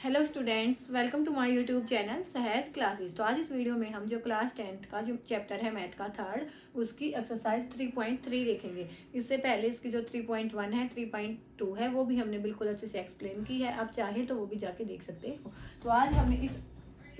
Hello students, welcome to my YouTube channel Sahaj classes. तो आज इस वीडियो में हम जो क्लास 10th का जो चैप्टर है मैथ का थर्ड, उसकी एक्सरसाइज 3.3 देखेंगे। इससे पहले इसकी जो 3.1 है, 3.2 है, वो भी हमने बिल्कुल अच्छे से एक्सप्लेन की है। आप चाहे तो वो भी जाके देख सकते हो। तो आज हमने इस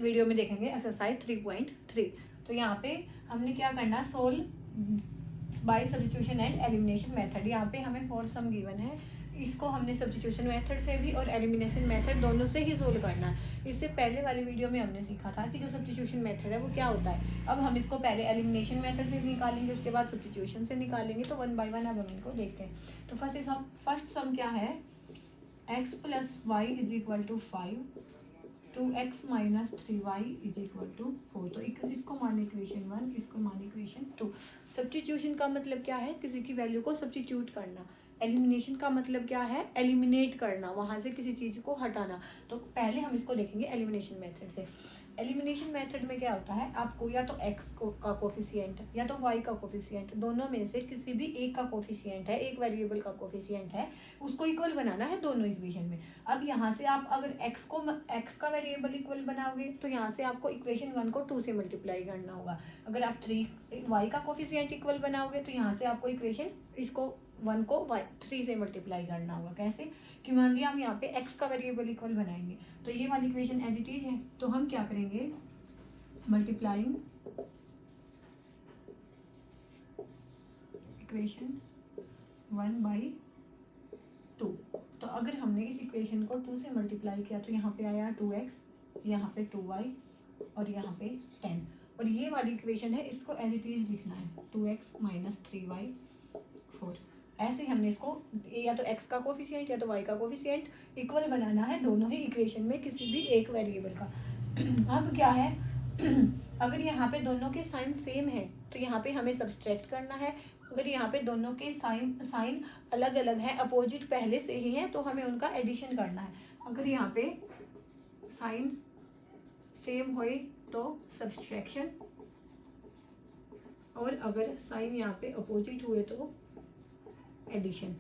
वीडियो में देखेंगे एक्सरसाइज 3.3। तो यहाँ पे हमने क्या करना, solve by substitution and elimination method. यहाँ पे हमें फोर सम गिवन है, इसको हमने सब्स्टिट्यूशन मेथड से भी और एलिमिनेशन मेथड दोनों से ही सोल्व करना है। इससे पहले वाली वीडियो में हमने सीखा था कि जो सब्स्टिट्यूशन मेथड है वो क्या होता है। अब हम इसको पहले एलिमिनेशन मेथड से निकालेंगे, उसके बाद सब्स्टिट्यूशन से निकालेंगे। तो वन बाय वन अब हम इनको देखते हैं। तो फर्स्ट सम क्या है, x plus y is equal to 5 2x minus 3y is equal to 4। तो इसको माने इक्वेशन 1, इसको माने इक्वेशन 2। सब्स्टिट्यूशन का मतलब क्या है, किसी की वैल्यू को सब्स्टिट्यूट करना। एलिमिनेशन का मतलब क्या है, एलिमिनेट करना, वहां से किसी चीज को हटाना। तो पहले हम इसको देखेंगे एलिमिनेशन मेथड से। एलिमिनेशन मेथड में क्या होता है, आपको या तो x का कोफिशिएंट या तो y का कोफिशिएंट, दोनों में से किसी भी एक का कोफिशिएंट है, एक वेरिएबल का कोफिशिएंट है, उसको इक्वल बनाना है दोनों इक्वेशन में। अब यहाँ से आप अगर x का वेरिएबल इक्वल बनाओगे तो यहाँ से आपको इक्वेशन 1 को 2 से मल्टीप्लाई करना होगा। अगर आप 3 y का कोफिशिएंट इक्वल बनाओगे तो यहाँ से आपको इक्वेशन इसको 1 को 3 से मल्टीप्लाई करना होगा। कैसे, कि मान लिया हम यहाँ पे x का वेरिएबल इक्वल बनाएंगे तो ये वाली इक्वेशन एज इट इज है, तो हम क्या करेंगे, मल्टीप्लाइंग इक्वेशन 1 बाई 2। तो अगर हमने इस इक्वेशन को 2 से मल्टीप्लाई किया तो यहाँ पे आया 2x, यहाँ पे 2y और यहाँ पे 10। और ये वाली इक्वेशन है, इसको एज इट इज लिखना है 2x माइनस 3y 4। ऐसे हमने इसको या तो x का कोफिशिएंट या तो y का कोफिशिएंट इक्वल बनाना है दोनों ही इक्वेशन में किसी भी एक वेरिएबल का। अब क्या है, अगर यहाँ पे दोनों के साइन सेम है तो यहाँ पे हमें सब्सट्रैक्ट करना है। अगर यहाँ पे दोनों के साइन अलग अलग है, अपोजिट पहले से ही है, तो हमें उनका एडिशन करना है। अगर यहाँ पे साइन सेम हो तो सब्सट्रैक्शन, और अगर साइन यहाँ पे अपोजिट हुए तो एडिशन।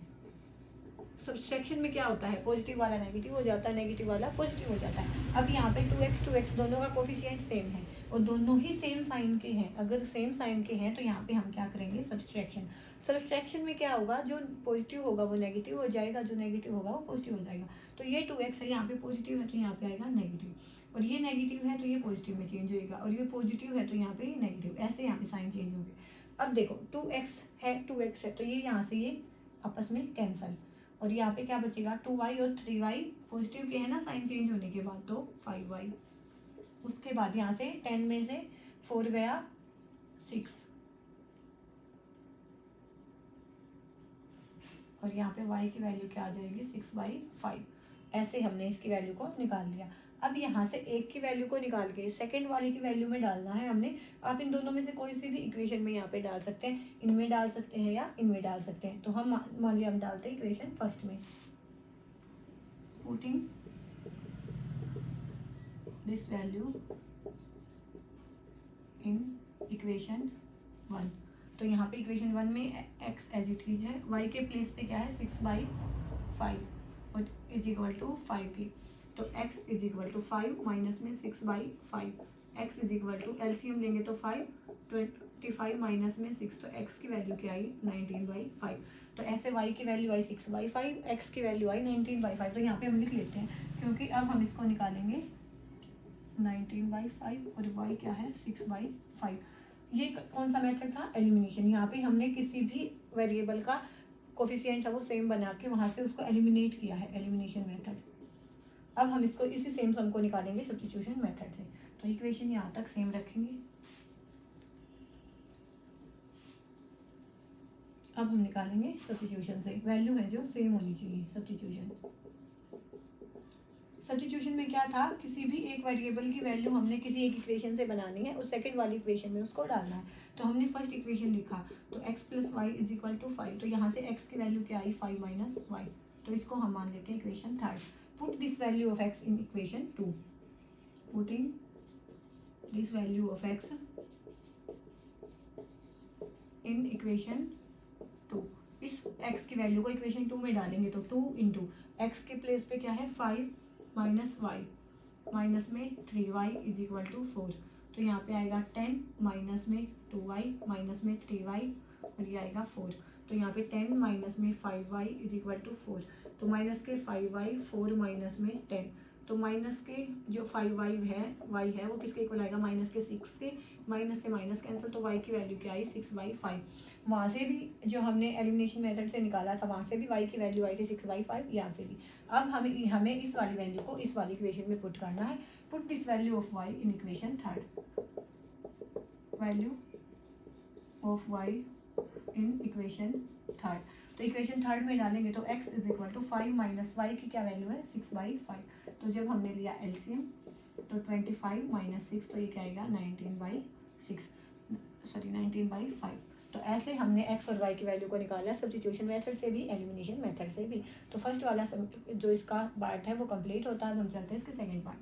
सब्सट्रैक्शन में क्या होता है, पॉजिटिव वाला नेगेटिव हो जाता है, नेगेटिव वाला पॉजिटिव हो जाता है। अब यहाँ पे 2x दोनों का कोफिशिएंट सेम है और दोनों ही सेम साइन के हैं। अगर सेम साइन के हैं तो यहाँ पे हम क्या करेंगे, सब्सट्रैक्शन। सब्सट्रैक्शन में क्या होगा, जो पॉजिटिव होगा वो नेगेटिव हो जाएगा, जो नेगेटिव होगा वो पॉजिटिव हो जाएगा। तो ये 2x है, यहाँ पे पॉजिटिव है तो यहाँ पे आएगा नेगेटिव, और ये नेगेटिव है तो ये पॉजिटिव में चेंज होएगा, और ये पॉजिटिव है तो यहाँ पे नेगेटिव। ऐसे यहाँ पे साइन चेंज हो गए। अब देखो 2x है तो ये यहाँ से ये आपस में कैंसल, और यहाँ पे क्या बचेगा, 2y और 3y पॉजिटिव के है ना साइन चेंज होने के बाद, तो 5y। उसके बाद यहाँ से 10 में से 4 गया 6, और यहाँ पे y की वैल्यू क्या आ जाएगी, 6/5। ऐसे हमने इसकी वैल्यू को निकाल लिया। अब यहाँ से एक की वैल्यू को निकाल के सेकंड वाले की वैल्यू में डालना है हमने। आप इन दोनों में से कोई सी भी इक्वेशन में यहाँ पे डाल सकते हैं, इनमें डाल सकते हैं या इनमें डाल सकते हैं। तो हम मान लिया हम डालते हैं इक्वेशन फर्स्ट में, putting this value in equation 1। तो यहाँ पे इक्वेशन 1 में x एज इट इज है, y के प्लेस पे क्या है 6/5 और इज इक्वल टू 5 की। तो x is equal to 5 minus में 6/5, x is equal to LCM लेंगे तो 5, 25 माइनस में 6, तो x की वैल्यू क्या आई 19/5। तो ऐसे y की वैल्यू आई 6/5, x की वैल्यू आई 19/5। तो यहाँ पे हम लिख लेते हैं, क्योंकि अब हम इसको निकालेंगे 19/5 और y क्या है 6/5। ये कौन सा मेथड था, एलिमिनेशन। यहाँ पे हमने किसी भी वेरिएबल का कोफिशिएंट है वो सेम बना के वहां से उसको एलिमिनेट किया है, एलिमिनेशन मेथड। अब हम इसको इसी सेम सम को निकालेंगे सब्स्टिट्यूशन मेथड से। तो इक्वेशन यहाँ तक सेम रखेंगे। अब हम निकालेंगे सब्स्टिट्यूशन से, वैल्यू है जो सेम होनी चाहिए। सब्स्टिट्यूशन में क्या था, किसी भी एक वेरिएबल की वैल्यू हमने किसी एक इक्वेशन से बनानी है और सेकंड वाली इक्वेशन में उसको डालना है। तो हमने फर्स्ट इक्वेशन लिखा, तो x plus y is equal to 5। तो यहाँ से x की वैल्यू क्या आई 5 माइनस वाई, तो इसको हम मान लेते हैं equation third. Put this value of x in equation 2, putting this value of x in equation 2। इस x की वैल्यू को इक्वेशन 2 में डालेंगे तो 2 इंटू एक्स के प्लेस पे क्या है 5 माइनस वाई माइनस में 3y इज इक्वल टू 4। तो यहाँ पे आएगा 10 माइनस में 2y माइनस में 3y और ये आएगा 4। तो यहाँ पे 10 माइनस में 5y इज इक्वल टू 4। तो माइनस के 5y 4 माइनस में 10। तो माइनस के जो 5y है y है वो किसके इक्वल आएगा, माइनस के 6 के। माइनस से माइनस कैंसिल, तो y की वैल्यू क्या आई 6/5। वहाँ से भी जो हमने एलिमिनेशन मेथड से निकाला था वहाँ से भी y की वैल्यू आई थी 6/5, यहाँ से भी। अब हमें इस वाली वैल्यू को इस वाली इक्वेशन में पुट करना है। Put this value of y in equation third, value of y in equation third. तो इक्वेशन थर्ड में डालेंगे तो x is equal to 5 minus y की क्या वैल्यू है 6/5। तो जब हमने लिया एलसीएम तो 25 माइनस 6, तो ये क्या आएगा 19/5। तो ऐसे हमने x और y की वैल्यू को निकाला, सब्स्टिट्यूशन मेथड से भी एलिमिनेशन मेथड से भी। तो फर्स्ट वाला जो इसका पार्ट है वो कंप्लीट होता है। हम चलते हैं इसके सेकेंड पार्ट।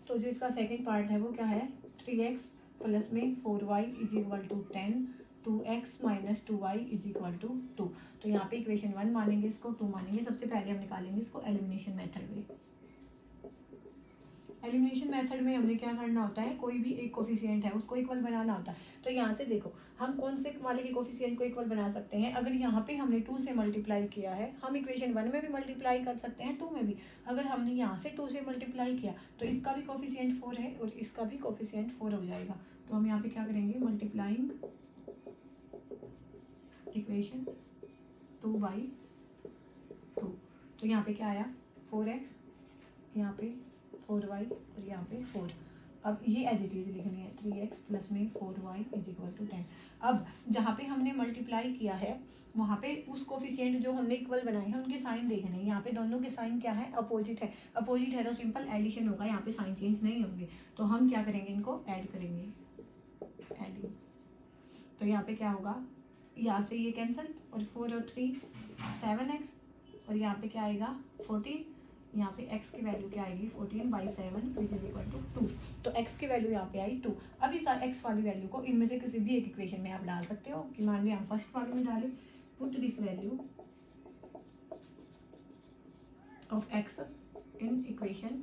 तो जो इसका सेकंड पार्ट है वो क्या है, 3x प्लस में 4y is equal to 10, 2x minus 2y is equal to 2। तो यहाँ पे इक्वेशन 1 मानेंगे, इसको 2 मानेंगे। सबसे पहले हम निकालेंगे इसको एलिमिनेशन मेथड में। एलिमिनेशन मेथड में हमने क्या करना होता है, कोई भी एक कोफिशिएंट है उसको इक्वल बनाना होता है। तो यहाँ से देखो हम कौन से वाले के कोफिशिएंट को इक्वल बना सकते हैं। अगर यहाँ पे हमने 2 से मल्टीप्लाई किया है, हम इक्वेशन 1 में भी मल्टीप्लाई कर सकते हैं 2 में भी। अगर हमने यहाँ से 2 से मल्टीप्लाई किया तो इसका भी कोफिशिएंट 4 है और इसका भी कोफिशिएंट 4 हो जाएगा। तो हम यहाँ पे क्या करेंगे, मल्टीप्लाइंग इक्वेशन 2/2। तो यहाँ पे क्या आया 4x, यहाँ पे 4y और यहाँ पे 4। अब ये एज इट इज लिखनी है, 3x प्लस में 4y इज इक्वल टू 10। अब जहाँ पे हमने मल्टीप्लाई किया है वहाँ पे उस कोफिशिएंट जो हमने इक्वल बनाए हैं उनके साइन देखने हैं। यहाँ पे दोनों के साइन क्या है, अपोजिट है। अपोजिट है तो सिंपल एडिशन होगा, यहाँ पे साइन चेंज नहीं होंगे। तो हम क्या करेंगे, इनको ऐड करेंगे, एडिंग। तो यहाँ पे क्या होगा, यहाँ से ये कैंसिल और 4 और 3 7x और यहाँ पे क्या आएगा 14। यहाँ पे x की वैल्यू क्या आएगी 14/7 विच इज इक्वल टू 2। तो x की वैल्यू यहाँ पे आई 2। अब इस x वाली वैल्यू को इनमें से किसी भी एक इक्वेशन में आप डाल सकते हो। कि मान लिया हम फर्स्ट वाले में डालें, put this value of x in equation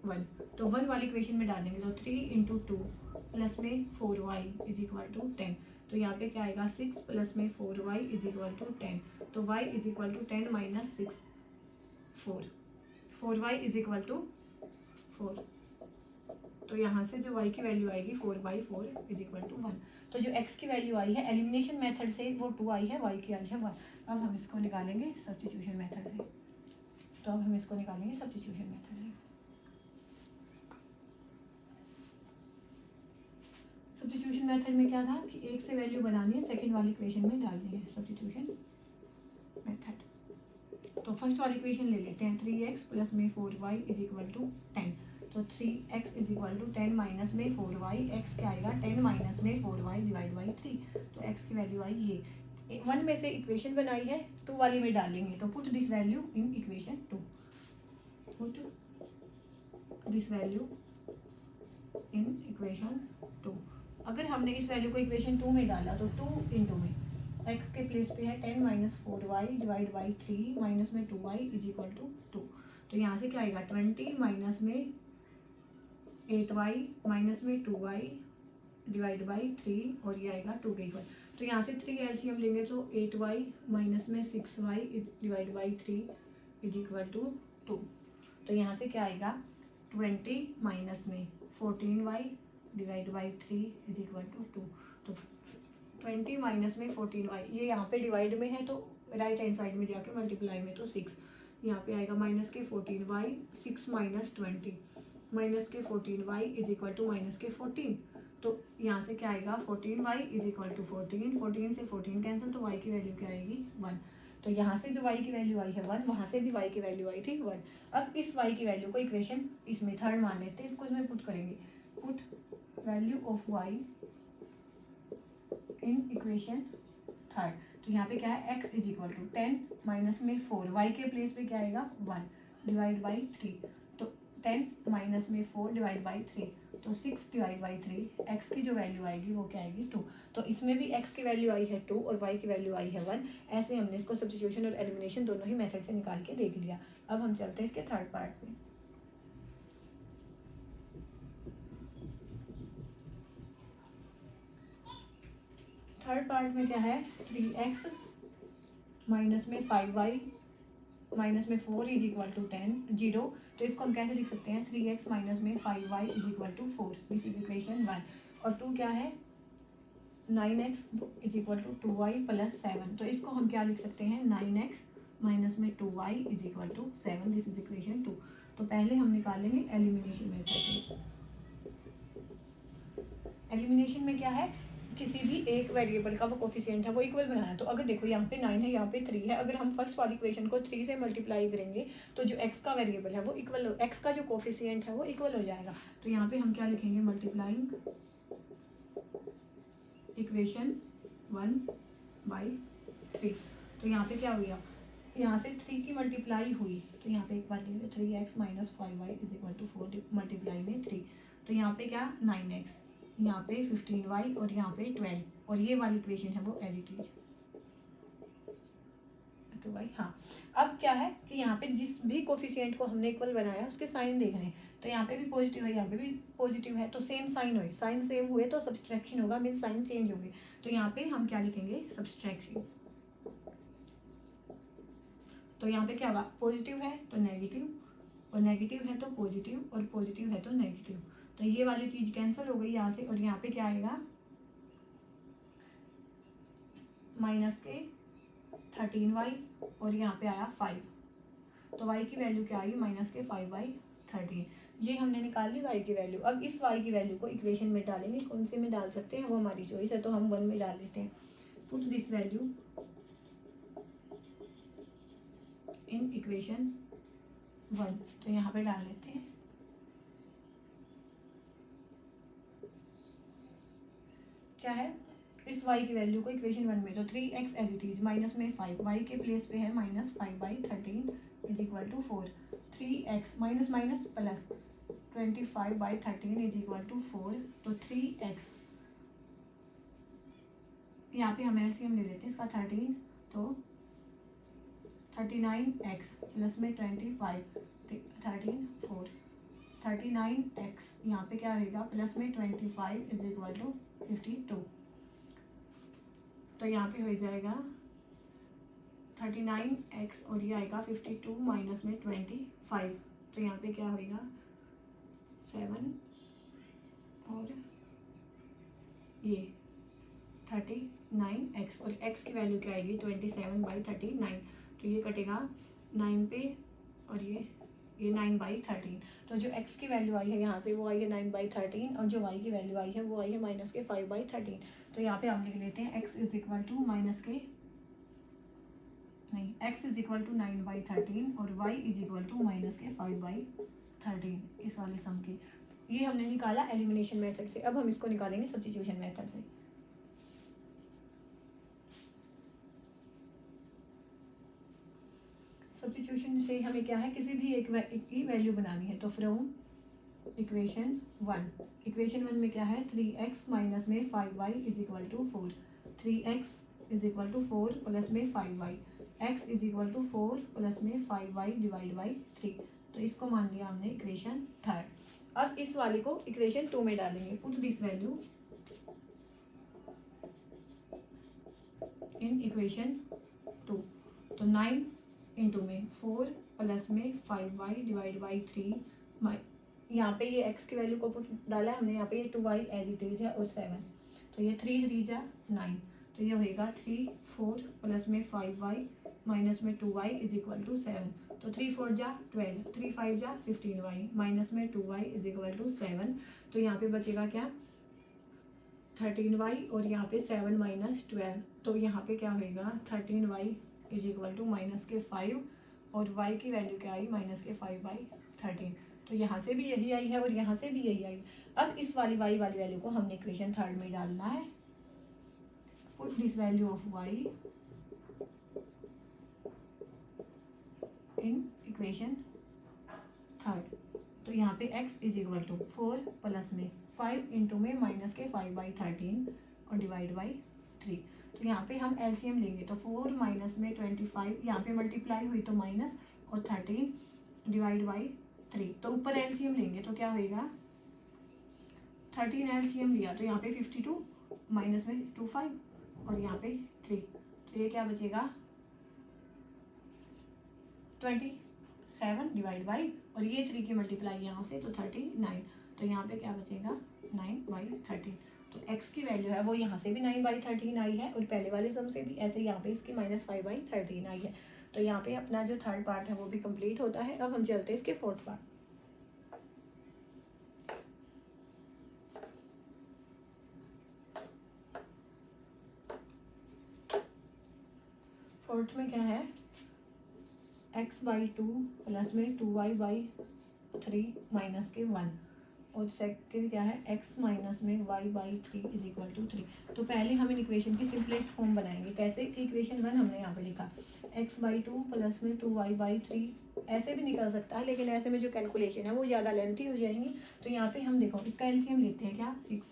1। तो 1 वाली इक्वेशन में डालेंगे तो 3 × 2 प्लस में 4y इज इक्वल टू 10। तो यहाँ पे क्या आएगा 6 प्लस में 4y इज इक्वल टू 10। तो y is equal to 10 minus 6 4y is equal to 4। तो यहाँ से जो y की वैल्यू आएगी 4/4 इज इक्वल टू 1। तो जो x की वैल्यू आई है एलिमिनेशन मेथड से वो 2 आई है, y की आई है 1। अब हम इसको निकालेंगे सब्स्टिट्यूशन मेथड से। तो अब हम इसको निकालेंगे सब्स्टिट्यूशन मेथड से। सब्स्टिट्यूशन मेथड में क्या था कि एक से वैल्यू बनानी है, सेकंड वाली इक्वेशन में डालनी है, सब्स्टिट्यूशन मेथड। तो फर्स्ट वाली इक्वेशन ले लेते हैं, 3x प्लस में 4y इज इक्वल टू 10। तो 3x is equal to 10 minus में 4y, x क्या आएगा 10 माइनस में 4y डिवाइड बाई 3। तो x की वैल्यू आई ये 1 में से इक्वेशन बनाई है 2 वाली में डालेंगे। तो put this value in equation 2, put this value in equation 2। अगर हमने इस वैल्यू को इक्वेशन 2 में डाला तो 2 × में x के प्लेस पे है 10 minus 4y divide by 3 minus में 2y इज इक्वल टू 2। तो यहाँ से क्या आएगा 20 माइनस में 8y माइनस में 2y डिवाइड बाई 3 और ये आएगा 2 के इक्वल। तो यहाँ से 3 एलसीएम लेंगे तो 8y माइनस में 6y divide by 3 is equal to 2। तो यहाँ से क्या आएगा 20 माइनस में 14y divide by 3 is equal to 2। तो 20 माइनस में 14y, ये यहाँ पे डिवाइड में है तो राइट हैंड साइड में जाके मल्टीप्लाई में तो 6, यहाँ पे आएगा माइनस के 14y, 6 माइनस 20 माइनस के 14y is equal to minus के 14। तो यहाँ से क्या आएगा 14y इज इक्वल टू 14, 14 से 14 कैंसिल, तो y की वैल्यू क्या आएगी 1। तो यहाँ से जो y की वैल्यू आई है 1, वहाँ से भी y की वैल्यू आई थी 1। अब इस y की वैल्यू को इक्वेशन इसमें थर्ड मान लेते हैं, इसको इसमें पुट करेंगे, put value of y in equation third. तो यहाँ पे क्या है x is equal to 10 minus में 4, y के प्लेस पे क्या आएगा 1 डिवाइड बाई 3। तो 10 माइनस में 4 डिवाइड बाई 3 तो 6 डिवाइड बाई 3, एक्स की जो वैल्यू आएगी वो क्या आएगी 2। तो इसमें भी एक्स की वैल्यू आई है 2 और वाई की वैल्यू आई है 1। ऐसे हमने इसको सब्स्टिट्यूशन और एलिमिनेशन दोनों ही मेथड से निकाल के देख लिया। अब हम चलते हैं इसके थर्ड पार्ट में। थर्ड पार्ट में क्या है, 3x माइनस में 5y माइनस में 4 इज इक्वल टू 0। तो इसको हम कैसे लिख सकते हैं, 3x माइनस में 5y is equal to 4, this is equation 1। और 2 क्या है, 9x is equal to 2y plus 7। तो इसको हम क्या लिख सकते हैं, 9x माइनस में 2y is equal to 7, this is equation 2। तो पहले हम निकालेंगे एलिमिनेशन मेथड से। एलिमिनेशन में क्या है, किसी भी एक वेरिएबल का वो कोफिशिएंट है वो इक्वल बनाना है। तो अगर देखो यहाँ पे 9 है, यहाँ पे 3 है, अगर हम फर्स्ट वाली इक्वेशन को 3 से मल्टीप्लाई करेंगे तो जो x का वेरिएबल है वो इक्वल, x का जो कोफिशिएंट है वो इक्वल हो जाएगा। तो यहाँ पे हम क्या लिखेंगे, मल्टीप्लाइंग इक्वेशन 1/3। तो यहाँ पे क्या हो गया, यहाँ से 3 की मल्टीप्लाई हुई, तो यहाँ पे एक बार लिखेंगे 3x minus 5y is equal to 4 multiply में 3। तो यहाँ पे क्या, 9x, यहाँ पे 15y और यहाँ पे 12, और ये वाली इक्वेशन है वो एडिटिव। तो भाई हाँ, अब क्या है कि यहाँ पे जिस भी कोफिशिएंट को हमने इक्वल बनाया उसके साइन देखने हैं। तो यहाँ पे भी पॉजिटिव है, यहाँ पे भी पॉजिटिव है, तो सेम साइन हुए, साइन सेम हुए तो सब्सट्रैक्शन होगा, मीन साइन चेंज होंगे। तो यहाँ पे हम क्या लिखेंगे, सब्सट्रैक्शन। तो यहाँ पे क्या होगा, पॉजिटिव है तो नेगेटिव, और नेगेटिव है तो पॉजिटिव, और पॉजिटिव है तो नेगेटिव। तो ये वाली चीज कैंसिल हो गई यहाँ से, और यहाँ पे क्या आएगा, माइनस के 13y और यहाँ पे आया 5। तो y की वैल्यू क्या आई, माइनस के 5/13। ये हमने निकाल ली y की वैल्यू। अब इस y की वैल्यू को इक्वेशन में डालेंगे, कौन से में डाल सकते हैं वो हमारी चॉइस है, तो हम 1 में डाल लेते हैं। Put this value in equation 1, तो यहाँ पे डाल लेते हैं। क्या है, इस y की वैल्यू को इक्वेशन 1 में, तो 3x as it is, minus में 5, y के प्लेस पे है minus 5/13 is equal to 4। 3x minus minus plus 25/13 is equal to 4। तो 3x, यहाँ पे हम एलसीएम ले लेते हैं इसका 13, तो 39x प्लस में 25, 13 4, 39x यहाँ पे क्या होगा, प्लस में 25 इज इक्वल टू 52। तो यहाँ पे हो जाएगा 39x और ये आएगा 52 माइनस में 25। तो यहाँ पे क्या होगा, 7 और ये 39x, और x की वैल्यू क्या आएगी, 27/39। तो ये कटेगा 9 पे, और ये 9/13। तो जो x की वैल्यू आई है यहाँ से वो आई है 9/13, और जो y की वैल्यू आई है वो आई है माइनस के 5/13। तो यहाँ पे हम लिख लेते हैं x is equal to minus के नहीं, x इज इक्वल टू 9/13 और y is equal to minus के 5/13, इस वाले सम के। ये हमने निकाला एलिमिनेशन मेथड से। अब हम इसको निकालेंगे सब्स्टिट्यूशन मेथड से। सब्स्टिट्यूशन से हमें क्या है, किसी भी एक की वैल्यू बनानी है। तो फ्रॉम इक्वेशन 1 में क्या है, 3x माइनस में 5y is equal to 4। 3x is equal to 4 plus में 5y, x is equal to 4 plus में 5y डिवाइड बाई 3। तो इसको मान लिया हमने इक्वेशन 3। अब इस वाले को इक्वेशन 2 में डालेंगे। Put this value in equation 2। तो 9 इंटू में 4 प्लस में 5y डिवाइड बाई 3। यहाँ पे ये x की वैल्यू को पुट डाला है हमने, यहाँ पे ये 2y एज इट इज है और 7। तो ये 3 3 जा 9, तो ये होएगा 3 4 प्लस में 5y माइनस में 2y इज इक्वल टू 7। तो 3 4 जा 12, 3 5 जा 15y माइनस में 2y इज इक्वल टू 7। तो यहाँ पे बचेगा क्या, 13y और यहाँ पे 7 माइनस 12। तो यहाँ पे क्या होएगा, 13y is equal to minus के 5, और y की वैल्यू क्या आई, माइनस के 5/13। तो यहाँ से भी यही आई है और यहाँ से भी यही आई। अब इस वाली y वाली वैल्यू को हमने इक्वेशन 3 में डालना है। Put this value of y in equation 3। तो यहाँ पे x is equal to 4 plus में 5 इंटू में माइनस के 5/13 और डिवाइड बाई 3। तो यहाँ पे हम एलसीएम लेंगे तो 4 माइनस में 25, यहाँ पे मल्टीप्लाई हुई तो माइनस और 13 डिवाइड बाई 3। तो ऊपर एलसीएम लेंगे तो क्या होएगा 13 एलसीएम लिया तो यहाँ पे 52 माइनस में 25 और यहाँ पे 3, तो ये क्या बचेगा 27 डिवाइड बाई, और ये 3 की मल्टीप्लाई यहाँ से तो 39, तो यहाँ पे क्या बचेगा 9/13। तो x की वैल्यू है वो यहाँ से भी 9/13 आई है और पहले वाले सम से भी, ऐसे यहाँ पे इसकी -5/13 आई है। तो यहाँ पे अपना जो थर्ड पार्ट है वो भी कंप्लीट होता है। अब हम चलते हैं इसके फोर्थ पार्ट। फोर्थ में क्या है x/2 प्लस में 2y/3 माइनस के 1, और सेकंड क्या है x माइनस में y/3 इज इक्वल टू 3। तो पहले हम इन इक्वेशन की सिंपलेस्ट फॉर्म बनाएंगे। कैसे कि इक्वेशन 1 हमने यहाँ पे लिखा x/2 प्लस में 2y/3, ऐसे भी निकल सकता है लेकिन ऐसे में जो कैलकुलेशन है वो ज़्यादा लेंथी हो जाएंगी। तो यहाँ पे हम देखो इसका एलसीएम लेते हैं क्या 6,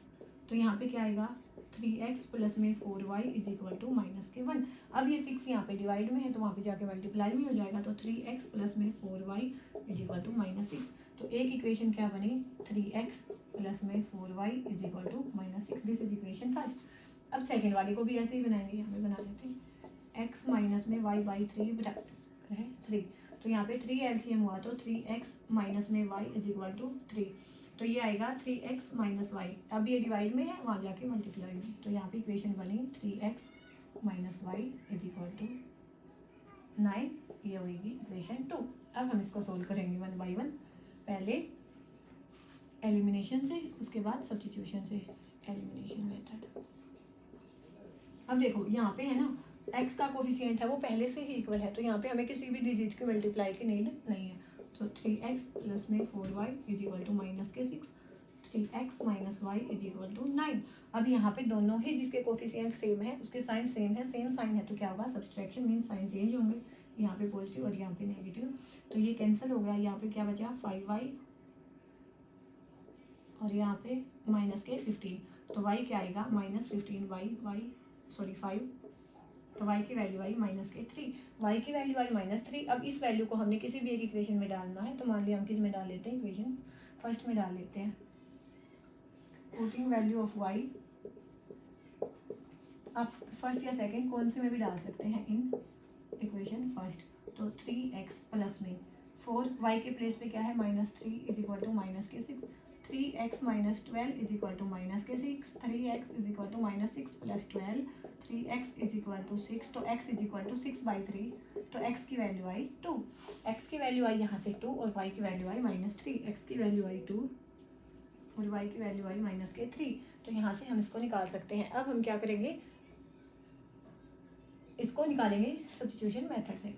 तो यहाँ पे क्या आएगा 3x प्लस में 4y is equal to minus के 1। अब ये 6 यहाँ पे डिवाइड में है तो वहाँ पे जाके मल्टीप्लाई भी हो जाएगा, तो 3x प्लस में 4y इज इक्वल टू -6। तो एक इक्वेशन क्या बनी 3x प्लस में 4y is equal to -6। This is equation first. अब सेकेंड वाली को भी ऐसे ही बनाएंगे, हमें बना लेते हैं x माइनस में y/3 है 3, तो यहाँ पे 3 एलसीएम हुआ तो 3x माइनस में y इज इक्वल टू 3, तो ये आएगा 3x माइनस वाई। अब ये डिवाइड में है वहाँ जाके मल्टीप्लाई में, तो यहाँ पे इक्वेशन बनी 3x minus y is equal to 9, ये होगी इक्वेशन 2। अब हम इसको सोल्व करेंगे 1 बाई 1, पहले एलिमिनेशन से उसके बाद सब्स्टिट्यूशन से, एलिमिनेशन मेथड। अब देखो यहाँ पे है ना x का कोफिशिएंट है वो पहले से ही इक्वल है, तो यहाँ पे हमें किसी भी डिजिट के मल्टीप्लाई की नीड नहीं है। तो 3x प्लस में 4y is equal to minus के 6, 3x minus y is equal to 9। अब यहाँ पे दोनों ही जिसके कोफिशिएंट सेम है उसके साइन सेम है, सेम साइन है तो क्या होगा सब्सट्रैक्शन मीन साइन चेंज होंगे, यहाँ पे पॉजिटिव और यहाँ पे नेगेटिव, तो ये कैंसिल हो गया। यहाँ पे क्या बचा 5y और यहाँ पे माइनस के 15, तो y क्या आएगा -15y 5, तो y की वैल्यू आई -3, y की वैल्यू आई -3। अब इस वैल्यू को हमने किसी भी एक इक्वेशन में डालना है, तो मान लिया हम किस में डाल लेते हैं, इक्वेशन फर्स्ट में डाल लेते हैं। पुटिंग वैल्यू ऑफ y, आप फर्स्ट या सेकंड कौन से में भी डाल सकते हैं इन इक्वेशन फर्स्ट। तो 3x प्लस में 4, y के प्लेस पे क्या है -3 इज इक्वल टू माइनस के 6, 3x minus 12 is equal to minus के 6, 3x is equal to -6 plus 12, 3x is equal to 6, तो x इज इक्वल टू 6/3, तो x की वैल्यू आई 2, x की वैल्यू आई यहाँ से 2 और y की वैल्यू आई -3, x की वैल्यू आई 2 और y की वैल्यू आई -3। तो यहाँ से हम इसको निकाल सकते हैं। अब हम क्या करेंगे, इसको निकालेंगे सब्स्टिट्यूशन मेथड से।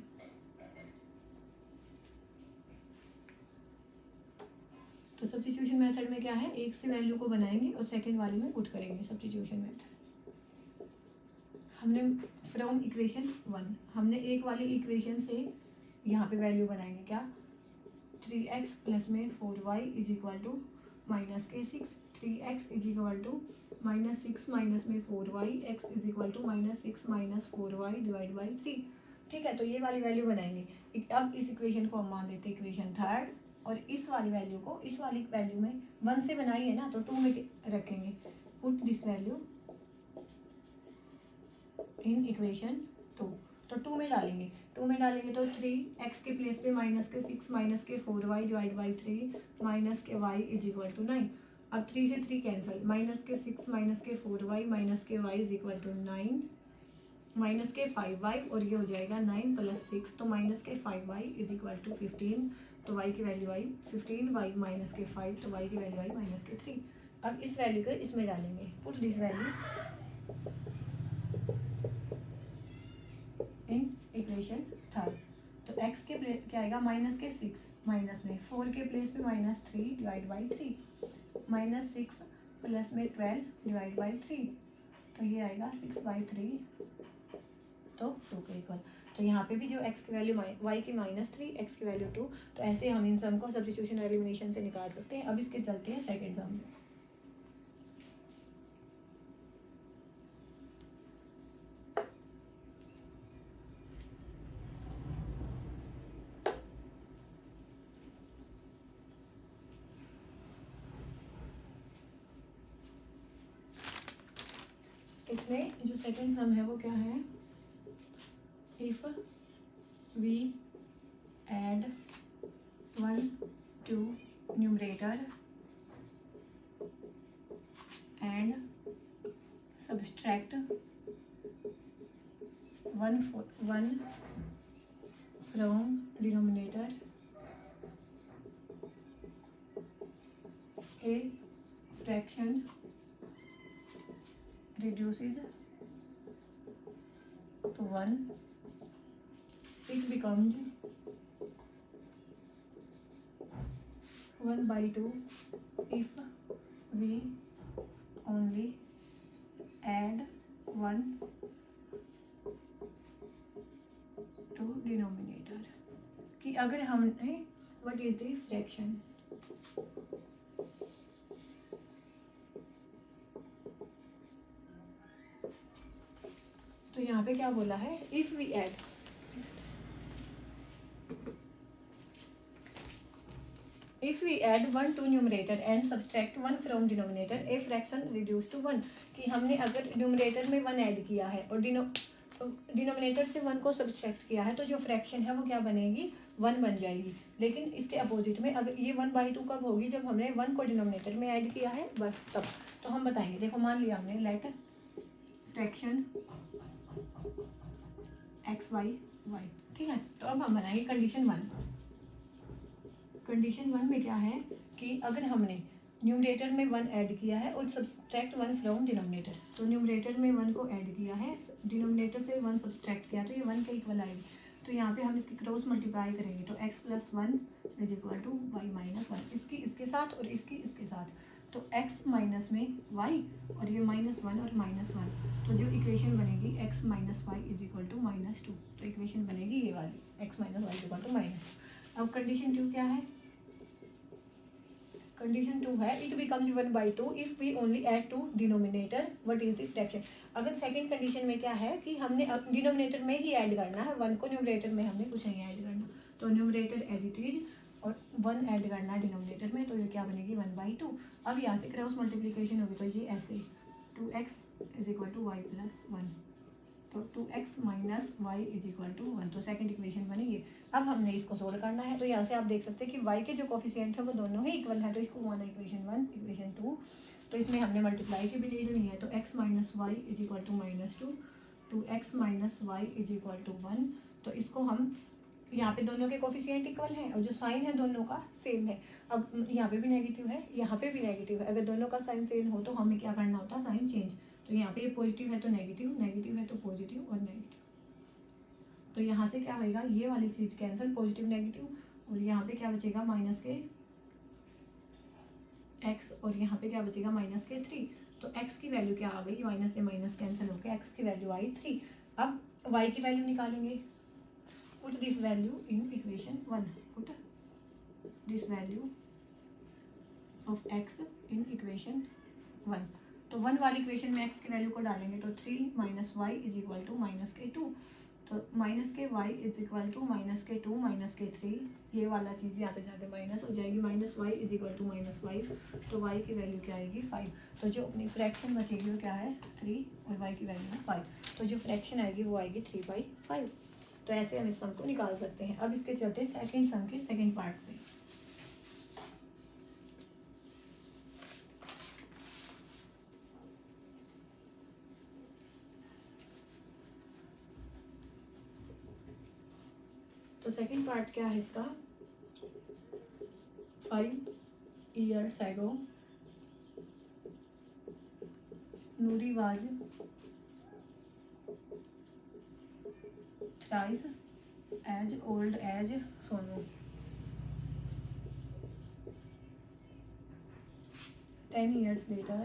तो सब्स्टिट्यूशन मेथड में क्या है, एक से वैल्यू को बनाएंगे और सेकंड वाले में पुट करेंगे सब्स्टिट्यूशन मेथड। हमने फ्रॉम इक्वेशन 1 हमने एक वाली इक्वेशन से यहाँ पे वैल्यू बनाएंगे क्या 3x प्लस में 4y is equal to minus के 6, 3x is equal to -6 minus में 4y, x is equal to -6 minus 4y divide by 3। ठीक है, तो ये वाली वैल्यू बनाएंगे। अब इस इक्वेशन को हम मान लेते हैं इक्वेशन थर्ड, और इस वाली वैल्यू को इस वाली वैल्यू में 1 से बनाई है ना तो 2 में रखेंगे। Put this value in equation 2, तो 2 में डालेंगे, 2 में डालेंगे तो 3x के प्लेस पे -6 माइनस के 4y डिवाइड बाई 3 माइनस के y इज इक्वल टू 9। अब 3 से 3 कैंसिल, -6 माइनस के 4y माइनस के y is equal to 9 minus के 5y, और ये हो जाएगा 9 प्लस 6, तो माइनस के 5y इज इक्वल टू 15, तो y की वैल्यू आई 15y माइनस के 5, तो y की वैल्यू आई -3। अब इस वैल्यू को इसमें डालेंगे, put this value in equation third. तो x के प्लेस क्या आएगा माइनस के 6 माइनस में 4 के प्लेस पे -3 डिवाइड बाई 3, -6 प्लस में 12 डिवाइड बाई 3, तो ये आएगा 6/3, तो 2 के इक्वल। तो यहाँ पे भी जो x की वैल्यू y की -3, x की वैल्यू 2, तो ऐसे हम इन सम को सब्स्टिट्यूशन और एलिमिनेशन से निकाल सकते हैं। अब इसके चलते हैं सेकेंड सम में। इसमें जो सेकंड सम है वो क्या है, if we add 1 to numerator and subtract 1 from denominator, a fraction reduces to 1, it becomes 1/2 if we only add 1 to denominator। कि अगर हमने व्हाट इज द फ्रैक्शन, तो यहाँ पे क्या बोला है, if we add, if we add 1 to numerator and subtract 1 from denominator, a fraction reduced to 1। कि हमने अगर न्यूमरेटर में 1 ऐड किया है और डिनोमिनेटर से 1 को सब्सट्रैक्ट किया है, तो जो फ्रैक्शन है वो क्या बनेगी, 1 बन जाएगी। लेकिन इसके अपोजिट में अगर ये 1/2 कब होगी, जब हमने 1 को डिनोमिनेटर में ऐड किया है, बस तब। तो हम बताएंगे, देखो मान लिया हमने लेट फ्रैक्शन xy y, ठीक है। तो अब हम बनाएंगे कंडीशन 1। कंडीशन 1 में क्या है कि अगर हमने न्यूमरेटर में 1 ऐड किया है और सब्सट्रैक्ट 1 फ्रॉम डिनोमिनेटर, तो न्यूमरेटर में 1 को ऐड किया है, डिनोमिनेटर से 1 सब्सट्रैक्ट किया, तो ये 1 के इक्वल आएगी। तो यहाँ पे हम इसकी क्रॉस मल्टीप्लाई करेंगे, तो x + 1 = y - 1, इसकी इसके साथ और इसकी इसके साथ, तो x माइनस में y और ये -1 और -1, तो जो इक्वेशन बनेगी x - y = -2, तो इक्वेशन बनेगी ये वाली x - y = -2। अब कंडीशन 2 क्या है, कंडीशन 2 है it becomes 1/2 if we only add to denominator what is the fraction. अगर सेकंड कंडीशन में क्या है कि हमने अब डिनोमिनेटर में ही ऐड करना है, 1 को न्यूमरेटर में हमने कुछ नहीं ऐड करना, तो न्यूमरेटर एज इट इज और 1 ऐड करना है डिनोमिनेटर में, तो ये क्या बनेगी 1/2। अब यहाँ से क्रॉस मल्टीप्लिकेशन होगी, तो ये ऐसे 2x = y + 1, तो 2x - y = 1, तो सेकंड इक्वेशन बनेगी। अब हमने इसको सोल्व करना है, तो यहाँ से आप देख सकते हैं कि y के जो कोफिशिएंट है वो दोनों ही इक्वल है, तो इसको माना इक्वेशन 1 इक्वेशन 2, तो इसमें हमने मल्टीप्लाई की भी नीड नहीं है, तो x - y = -2, 2x - y = 1, तो इसको हम यहाँ पे दोनों के कोफिशिएंट इक्वल हैं और जो साइन है दोनों का सेम है। अब यहाँ पे भी नेगेटिव है, यहाँ पे भी नेगेटिव है, अगर दोनों का साइन सेम हो तो हमें क्या करना होता है, साइन चेंज। तो यहाँ पे ये पॉजिटिव है तो नेगेटिव, नेगेटिव है तो पॉजिटिव और नेगेटिव, तो यहाँ से क्या होएगा, ये वाली चीज़ कैंसिल, पॉजिटिव नेगेटिव, और यहाँ पे क्या बचेगा माइनस के x, और यहाँ पे क्या बचेगा माइनस के 3, तो x की वैल्यू क्या आ गई, माइनस से माइनस कैंसिल होकर x की वैल्यू आई 3। अब y की वैल्यू निकालेंगे, put this value in equation 1, put this value of x in equation 1, तो 1 वाली इक्वेशन में x की वैल्यू को डालेंगे, तो 3 - y = -2, तो माइनस के y = -2 -3, ये वाला चीज़ यहाँ पे जाके माइनस हो जाएगी, -y = -5, तो y की वैल्यू क्या आएगी 5, तो जो अपनी फ्रैक्शन बचेगी वो क्या है 3 और y की वैल्यू है 5, तो जो फ्रैक्शन आएगी वो आएगी 3/5। तो ऐसे हम इस सम को निकाल सकते हैं। अब इसके चलते सेकेंड सम के सेकेंड पार्ट में। तो सेकेंड पार्ट क्या है इसका, 5 years ago Nuri was thrice as old as Sonu. 10 years later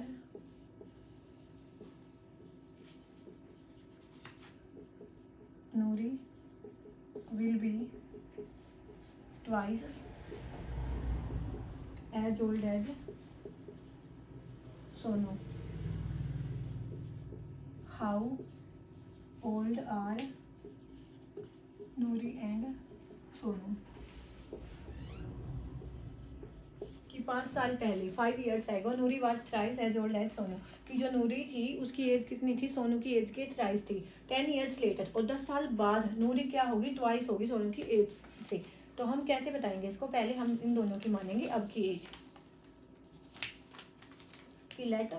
Nuri will be twice as old as Sonu. How old are Nuri and Sonu? कि 5 साल पहले 5 years ago Noori was thrice as old as Sonu, कि जो नूरी थी उसकी as कितनी थी, सोनू की एज के थ्राइस थी. 10 years later, और 10 साल बाद नूरी क्या होगी, ट्वाइस होगी सोनू की एज से. तो हम कैसे बताएंगे इसको, पहले हम इन दोनों की मानेंगे अब की एज की. लेट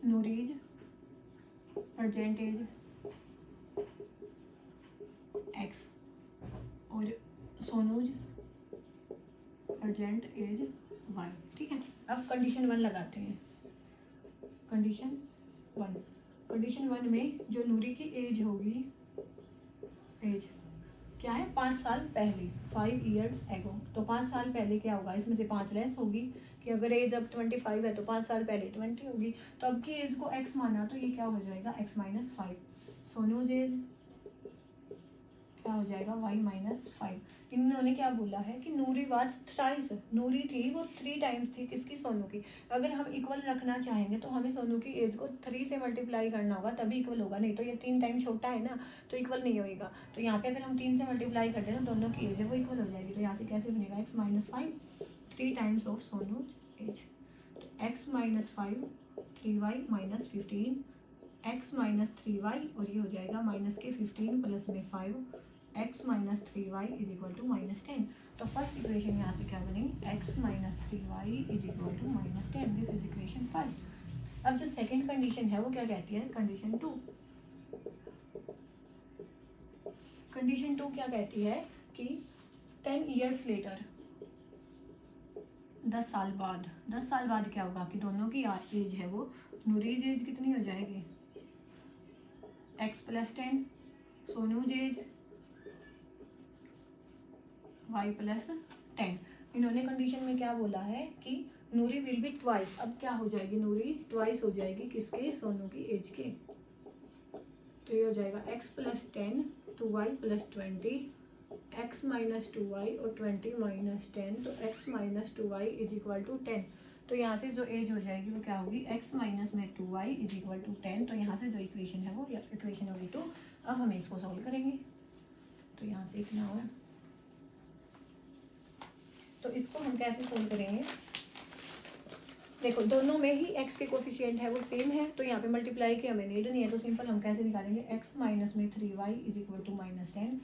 नूरीज प्रेजेंट एज एक्स और सोनूज अर्जेंट एज वन. ठीक है, अब कंडीशन 1 लगाते हैं. कंडीशन 1 में जो नूरी की एज होगी, एज क्या है, 5 साल पहले, 5 years ago. तो 5 साल पहले क्या होगा, इसमें से 5 लेस होगी, कि अगर एज अब 25 है तो 5 साल पहले 20 होगी. तो अब की एज को x माना तो ये क्या हो जाएगा, x माइनस 5. सोनूज एज क्या हो जाएगा, y माइनस 5. इन्होंने क्या बोला है कि नूरी वाज थ्राइस, नूरी थी वो 3 टाइम्स थी किसकी, सोनू की. अगर हम इक्वल रखना चाहेंगे तो हमें सोनू की एज को 3 से मल्टीप्लाई करना होगा तभी इक्वल होगा, नहीं तो ये 3 टाइम छोटा है ना, तो इक्वल नहीं होएगा. तो यहाँ पे अगर हम 3 से मल्टीप्लाई करते हैं तो दोनों की एज है वो इक्वल हो जाएगी. तो यहाँ से कैसे बनेगा, x minus 5 3 times of Sonu's age. तो x minus 5 3y minus 15, x minus 3y और ये हो जाएगा माइनस के 15 प्लस में 5, x minus 3y is equal to minus 10. तो फर्स्ट इक्वेशन यहाँ से क्या बनी, x minus 3y is equal to minus 10. This is equation first. अब जो सेकंड कंडीशन है वो क्या कहती है, कंडीशन 2. कंडीशन 2 क्या कहती है कि 10 years लेटर, 10 साल बाद, 10 साल बाद क्या होगा कि दोनों की एज है वो, नूरीज एज कितनी हो जाएगी, x plus 10, सोनूज as y plus 10. इन्होंने कंडीशन में क्या बोला है कि नूरी विल बी ट्वाइस. अब क्या हो जाएगी, नूरी ट्वाइस हो जाएगी किसके, सोनू की एज के. तो ये हो जाएगा x plus 10 two y plus 20, x minus 2y और 20 माइनस 10. तो x minus 2y is equal to 10. तो यहाँ से जो एज हो जाएगी वो क्या होगी, x माइनस में 2y इज इक्वल टू 10. तो यहाँ से जो इक्वेशन है वो इक्वेशन होगी 2. अब हम इसको सॉल्व करेंगे. तो यहाँ से इतना हुआ, तो इसको हम कैसे सोल्व करेंगे, देखो दोनों में ही x के कोफिशिएंट है वो सेम है, तो यहाँ पे मल्टीप्लाई की हमें नीड नहीं है. तो सिंपल हम कैसे निकालेंगे, x माइनस में 3y is equal to minus 10,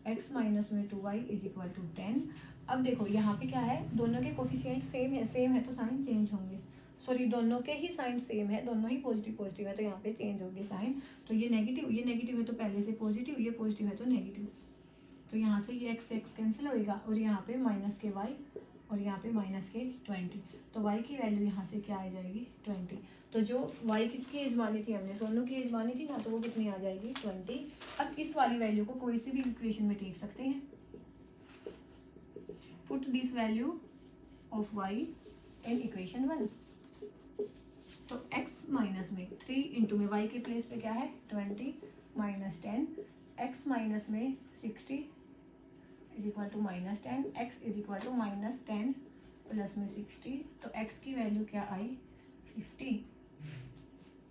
x minus में 2y इज इक्वल टू 10. अब देखो यहाँ पे क्या है, दोनों के कोफिशिएंट सेम है तो साइन चेंज होंगे. सॉरी, दोनों के ही साइन सेम है, दोनों ही पॉजिटिव है, तो यहाँ पे चेंज होंगे साइन. तो ये नेगेटिव है तो पहले से पॉजिटिव, ये पॉजिटिव है तो नेगेटिव. तो यहाँ से ये x कैंसिल होएगा और यहाँ पे माइनस के y और यहाँ पे माइनस के 20. तो y की वैल्यू यहाँ से क्या आ जाएगी, 20. तो जो y किसकी एज मानी थी हमने, सोनू की एज मानी थी ना, तो वो कितनी आ जाएगी, 20. अब इस वाली वैल्यू को कोई सी भी इक्वेशन में लिख सकते हैं. Put this value of y in equation 1. तो x माइनस में 3 इंटू में y के प्लेस पे क्या है, 20 माइनस 10, x माइनस में 60 is equal to minus 10, x is equal to minus 10 plus में 60. तो x की वैल्यू क्या आई, 50.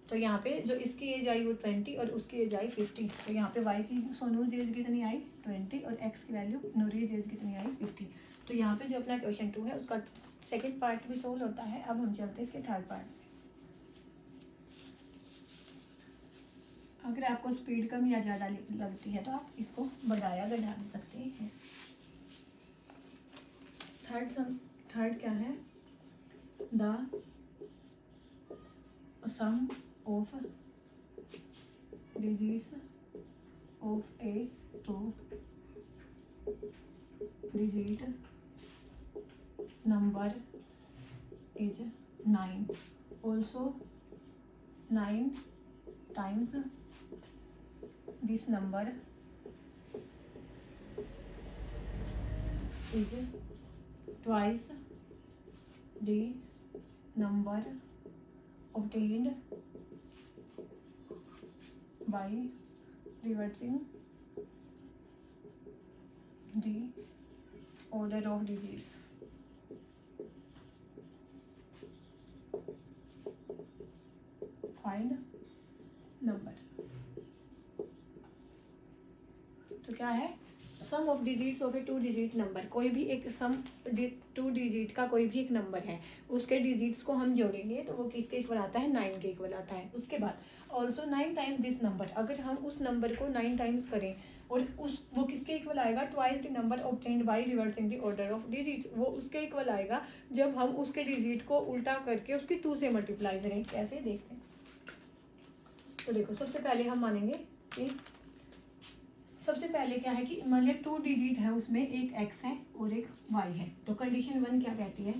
तो यहाँ पे जो इसकी एज आई वो 20 और उसकी एज आई 50. तो यहाँ पे y की सोनूज एज कितनी आई, 20 और x की वैल्यू नूरीज एज कितनी आई, 50. तो यहाँ पे जो अपना क्वेश्चन 2 है उसका सेकेंड पार्ट भी सोल्व होता है. अब हम चलते हैं इसके थर्ड पार्ट. अगर आपको स्पीड कम या ज़्यादा लगती है तो आप इसको बढ़ाया घटा सकते हैं. थर्ड क्या है, the sum of digits of a two digit number is 9. Also 9 times this number is twice the number obtained by reversing the order of digits. Find number. तो क्या है, sum of digits of a 2 digit number. कोई भी एक सम 2 digit का कोई भी एक नंबर है, उसके डिजिट्स को हम जोड़ेंगे तो वो किसके इक्वल आता है, 9 के इक्वल आता है। उसके बाद ऑल्सो 9 टाइम्स दिस नंबर, अगर हम उस नंबर को 9 टाइम्स करें और वो किसके इक्वल आएगा, twice the number obtained by reversing the order of digits. वो उसके इक्वल आएगा जब हम उसके डिजिट को उल्टा करके उसकी 2 से मल्टीप्लाई करें। कैसे, देखते हैं। तो देखो, सबसे पहले हम मानेंगे कि सबसे पहले क्या है कि मान लिया 2 डिजिट है, उसमें एक x है और एक y है। तो कंडीशन 1 क्या कहती है,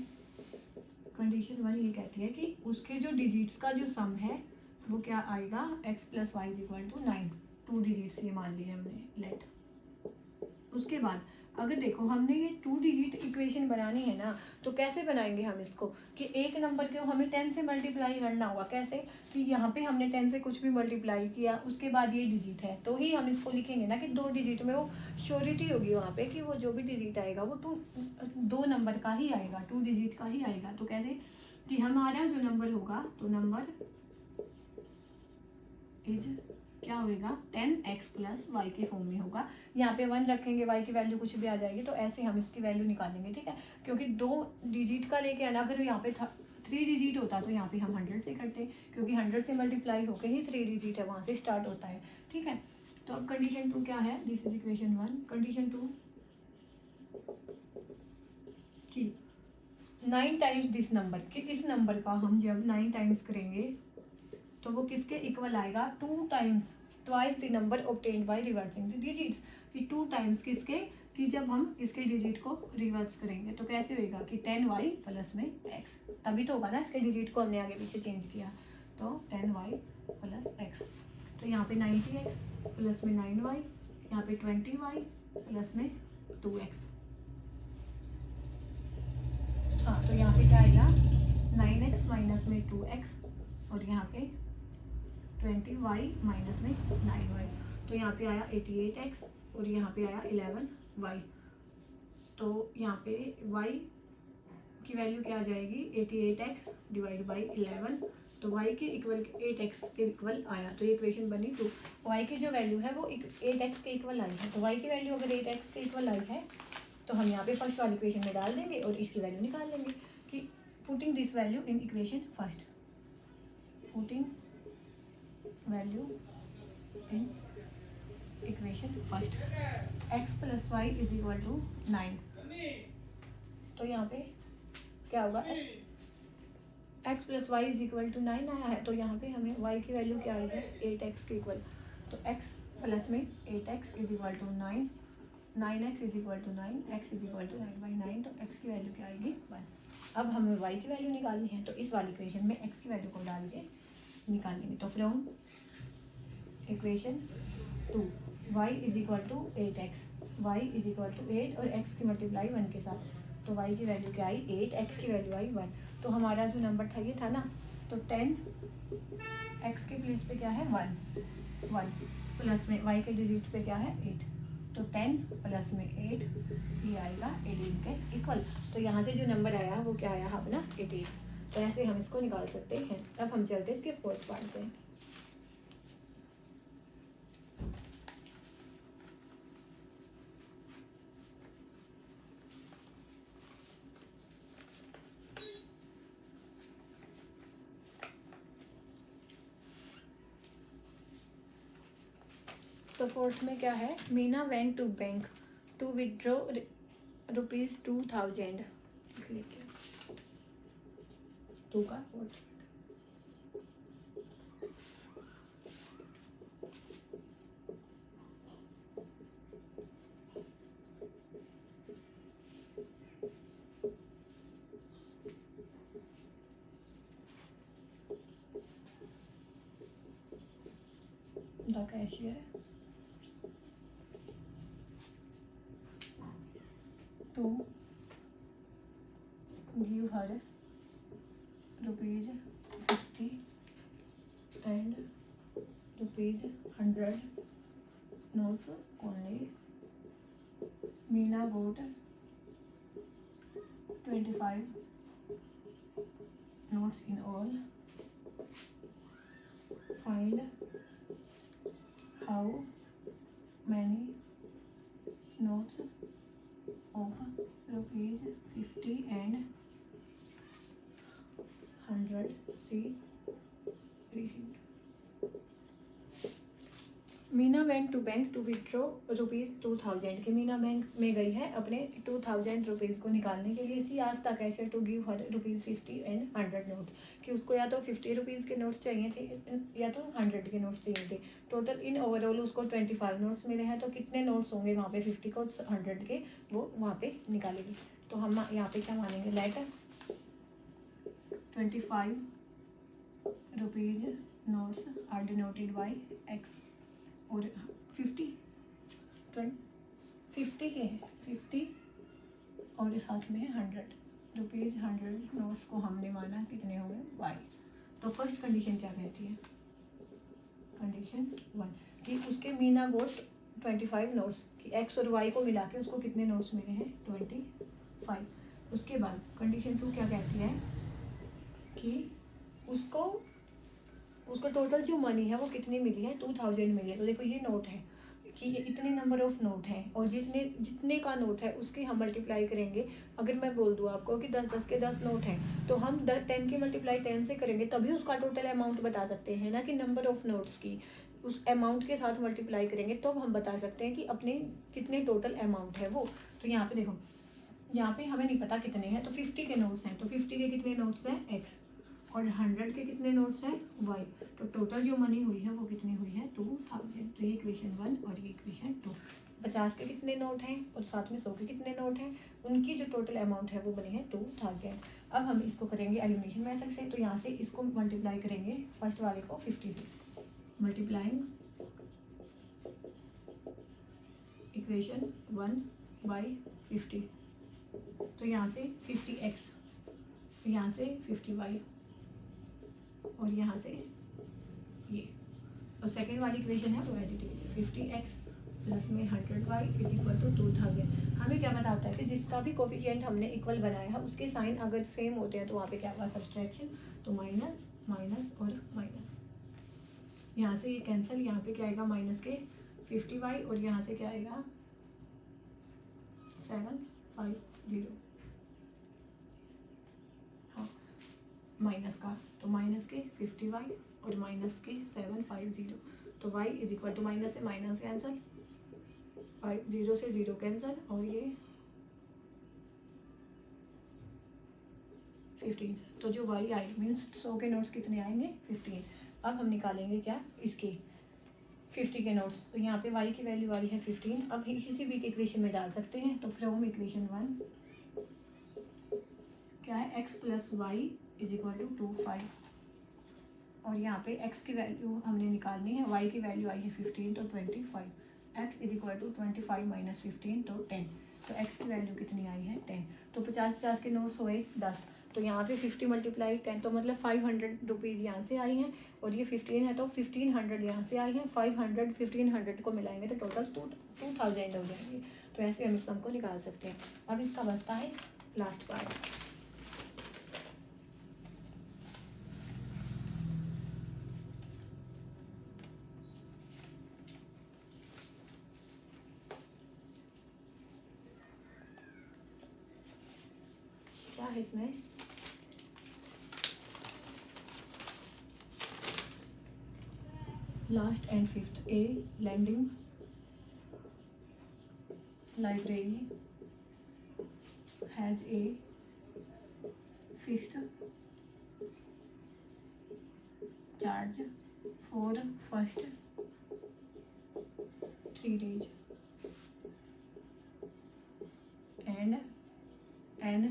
कंडीशन 1 ये कहती है कि उसके जो डिजिट्स का जो सम है वो क्या आएगा, x plus y is equal to 9। 2 digits ये मान लिए हमने, लेट। उसके बाद अगर देखो हमने ये 2 डिजिट इक्वेशन बनानी है ना, तो कैसे बनाएंगे हम इसको, कि एक नंबर को हमें 10 से मल्टीप्लाई करना होगा। कैसे, कि यहाँ पे हमने 10 से कुछ भी मल्टीप्लाई किया, उसके बाद ये डिजिट है, तो ही हम इसको लिखेंगे ना कि 2 डिजिट में वो श्योरिटी होगी वहाँ पे कि वो जो भी डिजिट आएगा वो 2 नंबर का ही आएगा, 2 डिजिट का ही आएगा। तो कैसे कि हमारा जो नंबर होगा, तो नंबर इज क्या होगा, 10x प्लस वाई के फॉर्म में होगा। यहाँ पे 1 रखेंगे, y की वैल्यू कुछ भी आ जाएगी, तो ऐसे हम इसकी वैल्यू निकालेंगे। ठीक है, क्योंकि 2 डिजिट का लेके आना, अगर यहाँ पे 3 डिजिट होता तो यहाँ पे हम 100 से करते, क्योंकि 100 से मल्टीप्लाई होकर ही 3 डिजिट है, वहाँ से स्टार्ट होता है। ठीक है, तो अब कंडीशन 2 क्या है, दिस इज इक्वेशन 1। कंडीशन 2 कि 9 टाइम्स दिस नंबर, कि इस नंबर का हम जब 9 टाइम्स करेंगे तो वो किसके इक्वल आएगा, 2 times twice the number obtained by reversing the digits. कि 2 टाइम्स किसके, कि जब हम इसके डिजिट को रिवर्स करेंगे तो कैसे होएगा कि 10y प्लस में x, तभी तो होगा ना, इसके डिजिट को हमने आगे पीछे चेंज किया, तो 10y प्लस x। तो यहाँ पे 90x प्लस में 9y, यहाँ पे 20y प्लस में 2x। हाँ, तो यहाँ पे क्या आएगा, 9x माइनस में 2x और यहाँ पे 20y माइनस में 9y। तो यहाँ पे आया 88x और यहाँ पे आया 11y। तो यहाँ पे y की वैल्यू क्या आ जाएगी, 88x डिवाइड बाई 11। तो y के इक्वल 8x के इक्वल आया, तो ये इक्वेशन बनी 2। y की जो वैल्यू है वो 8x के इक्वल आई है। तो y की वैल्यू अगर 8x के इक्वल आई है तो हम यहाँ पे फर्स्ट वाली इक्वेशन में डाल देंगे और इसकी वैल्यू निकाल लेंगे। कि putting this value in equation first, putting value in equation first, x plus y is equal to 9। तो यहाँ पे क्या होगा, x plus y is equal to 9 आया है, तो यहाँ पे हमें y की वैल्यू क्या आई है, 8x के इक्वल। तो x प्लस में 8x is equal to 9, 9x is equal to 9, x is equal to 9/9। तो x की वैल्यू क्या आएगी, 1। अब हमें y की वैल्यू निकालनी है, तो इस वाली इक्वेशन में x की वैल्यू को डाल के निकालेंगे। तो from equation 2 y is equal to 8x, y is equal to 8 और x की मल्टीप्लाई 1 के साथ, तो y की वैल्यू क्या आई, 8, x की वैल्यू आई 1। तो हमारा जो नंबर था ये था ना, तो 10 x के प्लेस पे क्या है 1 प्लस में y के डिजिट पे क्या है 8, तो 10 प्लस में 8 ये आएगा 18 के इक्वल। तो यहाँ से जो नंबर आया वो क्या आया अपना 18। तो ऐसे हम इसको निकाल सकते हैं। अब हम चलते हैं इसके फोर्थ पार्ट पे। तो फोर्थ में क्या है, Meena went to bank to withdraw ₹2000। लिखिए 2 का fourth. The cashier to give her ₹50 and ₹100 notes only. Meena got 25 notes in all. Find how many notes of rupees 50 and 100 she received. Meena went to bank to withdraw rupees 2000 कि Meena bank में गई है अपने 2000 rupees को निकालने के लिए। सी आज तक ऐसे to give her rupees 50 and 100 notes कि उसको या तो 50 रुपीज़ के नोट्स चाहिए थे या तो 100 के नोट्स चाहिए थे। टोटल इन ओवरऑल उसको 25 नोट्स मिले हैं, तो कितने नोट्स होंगे वहाँ पे 50 को 100 के, वो वहाँ पे निकालेगी। तो हम यहाँ पे क्या मानेंगे, let 25 rupees notes are denoted by x और 50 के 50 और साथ में 100 रुपीज़ 100 नोट्स को हमने माना कितने हो गए वाई। तो फर्स्ट कंडीशन क्या कहती है, कंडीशन 1 कि उसके मीना गोट 25 नोट्स कि एक्स और वाई को मिला के उसको कितने नोट्स मिले हैं 25। उसके बाद कंडीशन 2 क्या कहती है कि उसको टोटल जो मनी है वो कितनी मिली है 2000 मिली है। तो देखो ये नोट है कि ये इतने नंबर ऑफ नोट हैं और जितने का नोट है उसकी हम मल्टीप्लाई करेंगे। अगर मैं बोल दूँ आपको कि 10 के 10 नोट हैं तो हम 10 की मल्टीप्लाई 10 से करेंगे तभी उसका टोटल अमाउंट बता सकते हैं, ना कि नंबर ऑफ नोट्स की उस अमाउंट के साथ मल्टीप्लाई करेंगे तो हम बता सकते हैं कि अपने कितने टोटल अमाउंट है वो। तो यहाँ पे देखो, यहाँ पे हमें नहीं पता कितने हैं, तो 50 के नोट्स हैं, तो 50 के कितने नोट्स हैं एक्स और 100 के कितने नोट्स हैं वाई। तो टोटल जो मनी हुई है वो कितनी हुई है 2000। तो ये इक्वेशन 1 और ये इक्वेशन 2। 50 के कितने नोट हैं और साथ में 100 के कितने नोट हैं, उनकी जो टोटल अमाउंट है वो बनी है 2000। अब हम इसको करेंगे एलिमिनेशन मेथड से। तो यहाँ से इसको मल्टीप्लाई करेंगे फर्स्ट वाले को 50 से, मल्टीप्लाइंग इक्वेशन 1 बाई 50। तो यहाँ से 50x, यहाँ से 50y और यहाँ से ये, और सेकेंड वाली इक्वेशन है वो as it is 50x plus में 100y इज इक्वल टू 2000। हमें क्या पता होता है कि जिसका भी कोफिशिएंट हमने इक्वल बनाया है उसके साइन अगर सेम होते हैं तो वहाँ पे क्या हुआ सब्सट्रैक्शन, तो माइनस माइनस और माइनस। यहाँ से ये कैंसिल, यहाँ पे क्या आएगा माइनस के 50y और यहाँ से क्या आएगा 750, हाँ माइनस का, तो माइनस के 50y और माइनस के 750। तो y is equal to minus से माइनस कैंसिल, 0 से 0 कैंसिल और ये 15। तो जो y आई मीन्स 100 के नोट्स कितने आएंगे 15। अब हम निकालेंगे क्या इसके 50 के नोट्स। तो यहाँ पे y की वैल्यू आई है 15। अब किसी भी इक्वेशन में डाल सकते हैं। तो फ्रॉम इक्वेशन 1 क्या है x plus y is equal to 25 और यहाँ पे x की वैल्यू हमने निकालनी है, y की वैल्यू आई है 15 तो 25, x is equal to 25 minus 15 तो 10। तो x की वैल्यू कितनी आई है 10। तो 50 के नोट्स हुए 10, तो यहाँ पे 50 मल्टीप्लाई 10 तो मतलब 500 रुपीज़ यहाँ से आई हैं और ये 15 है तो 1500 यहाँ से आई हैं। 500 1500 को मिलाएंगे तो टोटल 2000 हो जाएंगे। तो ऐसे हम इस सम को निकाल सकते हैं। अब इसका बचता है लास्ट पार्ट। क्या है इसमें, last and fifth, a lending library has a fixed charge for first 3 days and an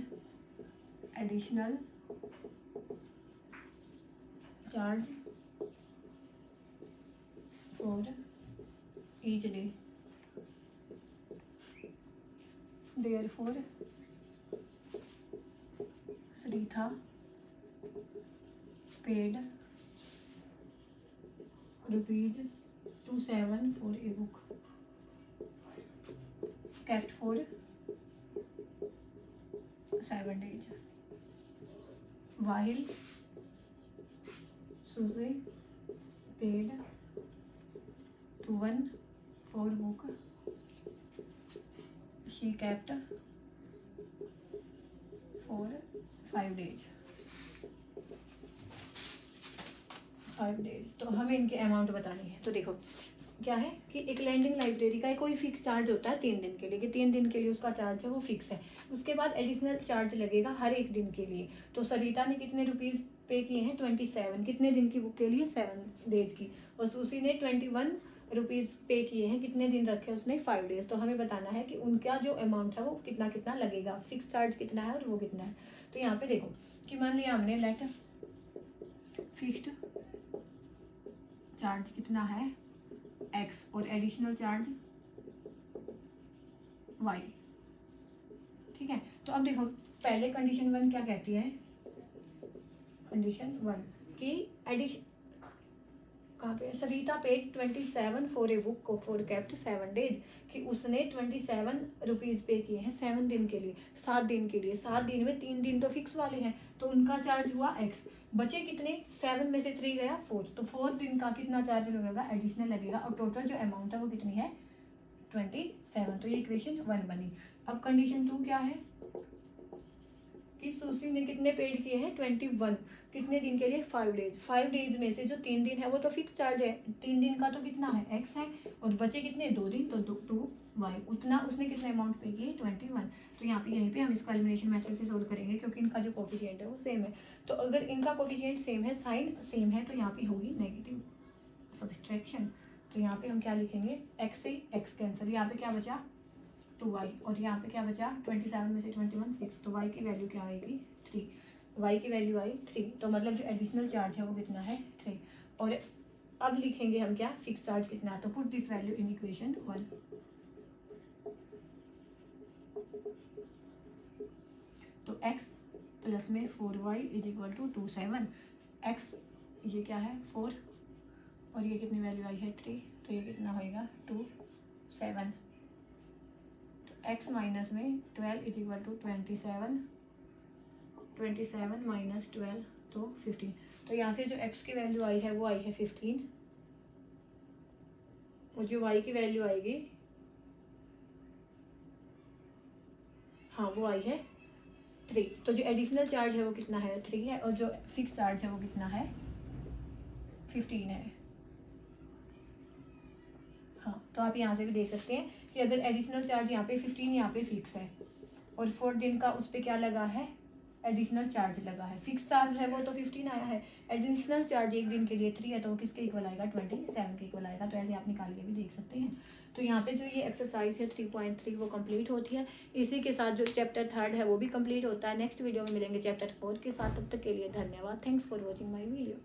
additional charge for each day. Therefore, Sritha paid rupees 27 for a book. kept for 7 days, while Susie paid to one for book she kept for 5 days. 5 days। तो हमें इनके amount बतानी है। तो देखो क्या है कि एक लैंडिंग लाइब्रेरी का कोई फिक्स चार्ज होता है 3 दिन के लिए, कि 3 दिन के लिए उसका चार्ज है वो फिक्स है। उसके बाद एडिशनल चार्ज लगेगा हर एक दिन के लिए। तो सरिता ने कितने रुपीज़ पे किए हैं? 27। कितने दिन की बुक के लिए? 7 डेज की। और सुशी ने 21 रुपीज़ पे किए हैं, कितने दिन रखे उसने? 5 डेज। तो हमें बताना है कि उनका जो अमाउंट है वो कितना कितना लगेगा, फिक्स चार्ज कितना है और वो कितना है। तो यहाँ पे देखो कि मान लिया हमने लेट फिक्स्ड चार्ज कितना है x और एडिशनल चार्ज y। ठीक है, तो अब देखो पहले कंडीशन 1 क्या कहती है? कंडीशन 1 कि एडिशन कहाँ पे? Sarita paid 27 for a book for kept 7 days, कि उसने 27 रुपीज़ पे किए हैं 7 दिन के लिए, 7 दिन के लिए। 7 दिन में 3 दिन तो फिक्स वाले हैं, तो उनका चार्ज हुआ x। बचे कितने? 7 में से 3 गया 4, तो 4 दिन का कितना चार्ज लगेगा? एडिशनल लगेगा। और टोटल जो अमाउंट है वो कितनी है? 27। तो ये इक्वेशन 1 बनी। अब कंडीशन 2 क्या है कि सुशी ने कितने पेड किए हैं? 21। कितने दिन के लिए? 5 डेज। 5 डेज में से जो 3 दिन है वो तो फिक्स चार्ज है, 3 दिन का तो कितना है? x है। और बचे कितने? 2 दिन, तो 2y। उतना उसने कितने अमाउंट पे किए? 21। तो यहाँ पे यहीं पे हम इसको एलिमिनेशन मेथड से सोल्व करेंगे, क्योंकि इनका जो कोफिशिएंट है वो सेम है। तो अगर इनका कोफिशिएंट सेम है, साइन सेम है, तो यहाँ पे होगी नेगेटिव सब्सट्रैक्शन। तो यहाँ पे हम क्या लिखेंगे? x से x कैंसिल। यहाँ पे क्या बचा? 2y। और यहाँ पे क्या बचा? 27 में से 21 6। तो y की वैल्यू क्या आएगी? 3। y की वैल्यू आई 3। तो मतलब जो एडिशनल चार्ज है वो कितना है? 3। और अब लिखेंगे हम क्या? फिक्स चार्ज कितना है। तो put this value in equation 1। तो x प्लस में 4y is equal to 27। x ये क्या है? 4, और ये कितनी वैल्यू आई है? 3। तो ये कितना होएगा? 2 7। x माइनस में 12 इज इक्वल टू 27। 27 माइनस 12 तो 15। तो यहाँ से जो x की वैल्यू आई है वो आई है 15, और जो y की वैल्यू आएगी हाँ वो आई है 3। तो जो एडिशनल चार्ज है वो कितना है? 3 है, और जो फिक्स चार्ज है वो कितना है? 15 है। हाँ, तो आप यहाँ से भी देख सकते हैं कि अगर एडिशनल चार्ज यहाँ पे 15 यहाँ पे फिक्स है, और 4 दिन का उस पर क्या लगा है? एडिशनल चार्ज लगा है। फिक्स चार्ज है वो तो 15 आया है, एडिशनल चार्ज एक दिन के लिए 3 है, तो वो किसके इक्वल आएगा? 27 के इक्वल आएगा। तो ऐसे आप निकाल के भी देख सकते हैं। तो यहाँ पे जो ये एक्सरसाइज है 3.3 वो कंप्लीट होती है। इसी के साथ जो चैप्टर 3 है वो भी कंप्लीट होता है। नेक्स्ट वीडियो में मिलेंगे चैप्टर 4 के साथ। तब तक के लिए धन्यवाद। Thanks for watching my video.